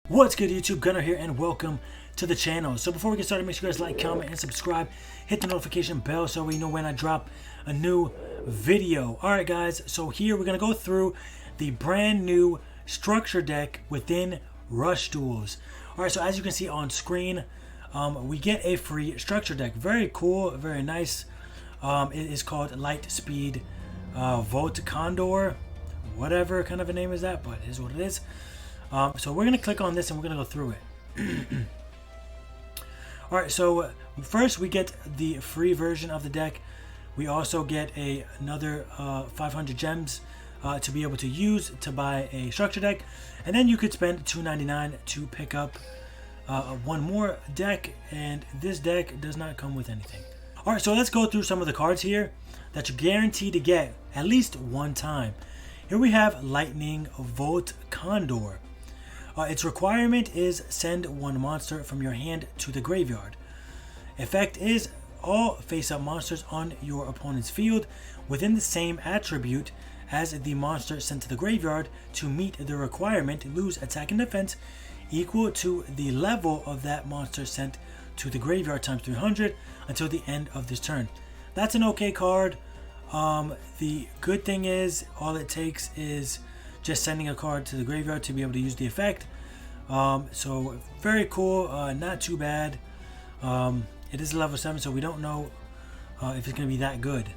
What's good, YouTube? Gunner here, and welcome to the channel. So before we get started, make sure you guys like, comment, and subscribe. Hit the notification bell so we know when I drop a new video. Alright guys, so here we're going to go through the brand new structure deck within Rush Duels. Alright, so as you can see on screen, we get a free structure deck. Very cool, very nice. It is called Light Speed Volt Condor. Whatever kind of a name is that, but it is what it is. So we're going to click on this and we're going to go through it. Alright, so first we get the free version of the deck. We also get another 500 gems to be able to use to buy a structure deck. And then you could spend $2.99 to pick up one more deck. And this deck does not come with anything. Alright, so let's go through some of the cards here that you're guaranteed to get at least one time. Here we have Lightning Volt Condor. Its requirement is send one monster from your hand to the graveyard. Effect is all face-up monsters on your opponent's field within the same attribute as the monster sent to the graveyard to meet the requirement lose attack and defense equal to the level of that monster sent to the graveyard times 300 until the end of this turn. That's an okay card. The good thing is all it takes is just sending a card to the graveyard to be able to use the effect. So very cool, not too bad. It is a level 7, so we don't know if it's going to be that good.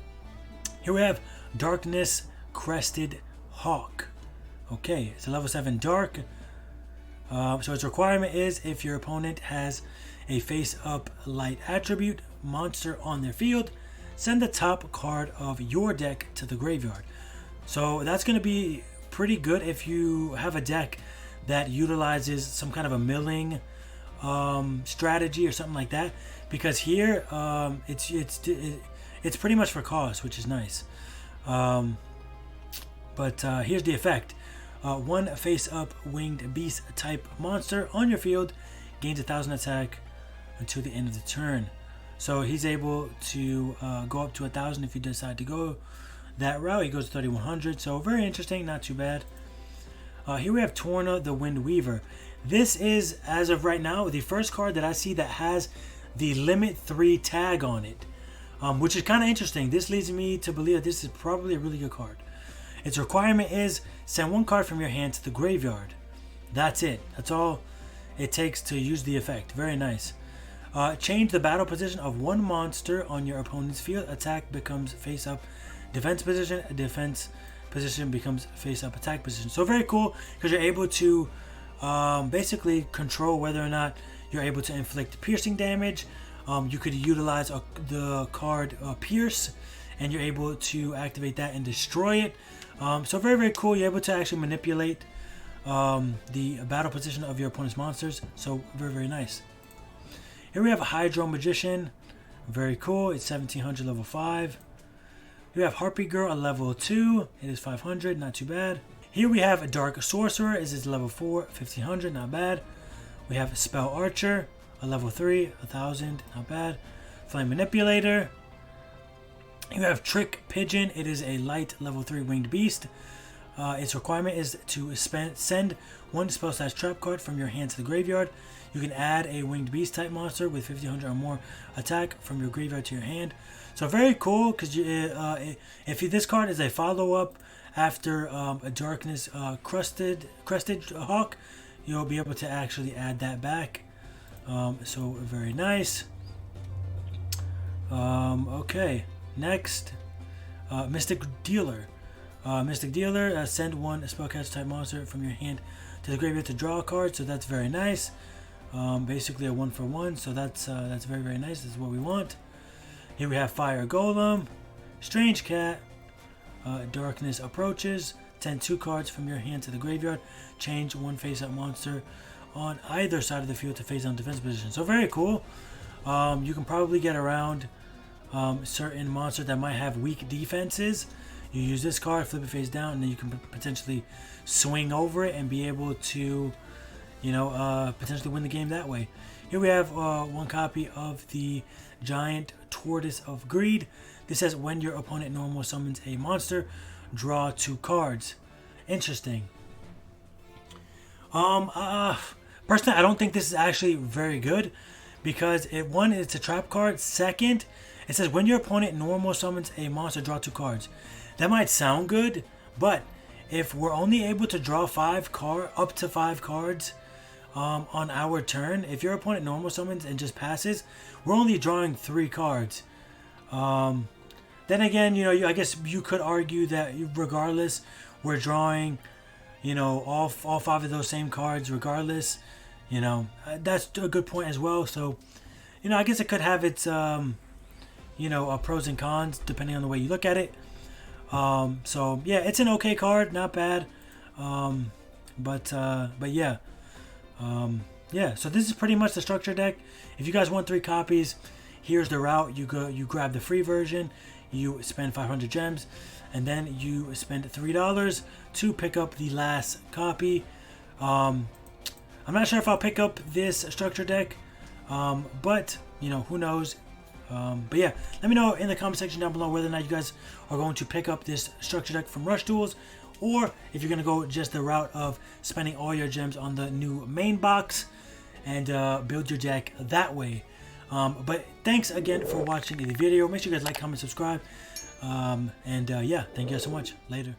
Here we have Darkness Crested Hawk. Okay, it's a level 7 dark. So its requirement is if your opponent has a face-up light attribute monster on their field, send the top card of your deck to the graveyard. So that's going to be pretty good if you have a deck that utilizes some kind of a milling strategy or something like that, because here it's pretty much for cost, which is nice. But here's the effect. One face-up winged beast type monster on your field gains 1,000 attack until the end of the turn. So he's able to go up to 1,000 if you decide to go that route. He goes to 3,100, so very interesting, not too bad. Here we have Torna the Wind Weaver. This is, as of right now, the first card that I see that has the Limit 3 tag on it, which is kind of interesting. This leads me to believe that this is probably a really good card. Its requirement is send one card from your hand to the graveyard. That's it. That's all it takes to use the effect. Very nice. Change the battle position of one monster on your opponent's field. Attack becomes face-up defense position. Defense position becomes face-up attack position. So very cool, because you're able to basically control whether or not you're able to inflict piercing damage. You could utilize the card Pierce, and you're able to activate that and destroy it. So very, very cool. You're able to actually manipulate the battle position of your opponent's monsters. So very, very nice. Here we have a Hydro Magician. Very cool. It's 1,700 level 5. We have Harpy Girl, a level 2. It is 500, not too bad. Here we have a Dark Sorcerer. This is level 4, 1,500, not bad. We have Spell Archer, a level 3, 1,000, not bad. Flame Manipulator. You have Trick Pigeon. It is a light level 3 winged beast. Its requirement is to send one spell/trap card from your hand to the graveyard. You can add a winged beast type monster with 1,500 or more attack from your graveyard to your hand. So very cool, because if this card is a follow-up after a Darkness Crested Hawk, you'll be able to actually add that back. So very nice. Okay, next, Mystic Dealer. Mystic Dealer, send one spellcaster type monster from your hand to the graveyard to draw a card. So that's very nice. Basically a 1-for-1. So that's very, very nice. This is what we want. Here we have Fire Golem, Strange Cat, Darkness Approaches. Send 2 cards from your hand to the graveyard. Change one face-up monster on either side of the field to face-down defense position. So very cool. You can probably get around certain monsters that might have weak defenses. You use this card, flip it face down, and then you can potentially swing over it and be able to, potentially win the game that way. Here we have one copy of the Giant Tortoise of Greed. This says when your opponent normal summons a monster, draw 2 cards. Interesting. Personally, I don't think this is actually very good because one, it's a trap card. Second, it says when your opponent normal summons a monster, draw 2 cards. That might sound good, but if we're only able to draw up to 5 cards on our turn, if your opponent normal summons and just passes, we're only drawing 3 cards. Then again, I guess you could argue that regardless, we're drawing, all 5 of those same cards regardless. That's a good point as well. So, I guess it could have its, pros and cons depending on the way you look at it. So yeah, it's an okay card, not bad. But yeah. Yeah, so this is pretty much the structure deck. If you guys want 3 copies, here's the route. You grab the free version, you spend 500 gems, and then you spend $3 to pick up the last copy. I'm not sure if I'll pick up this structure deck, but who knows. But yeah, let me know in the comment section down below whether or not you guys are going to pick up this structure deck from Rush Duels, or if you're going to go just the route of spending all your gems on the new main box and build your deck that way. But thanks again for watching the video. Make sure you guys like, comment, subscribe. Yeah, thank you guys so much. Later.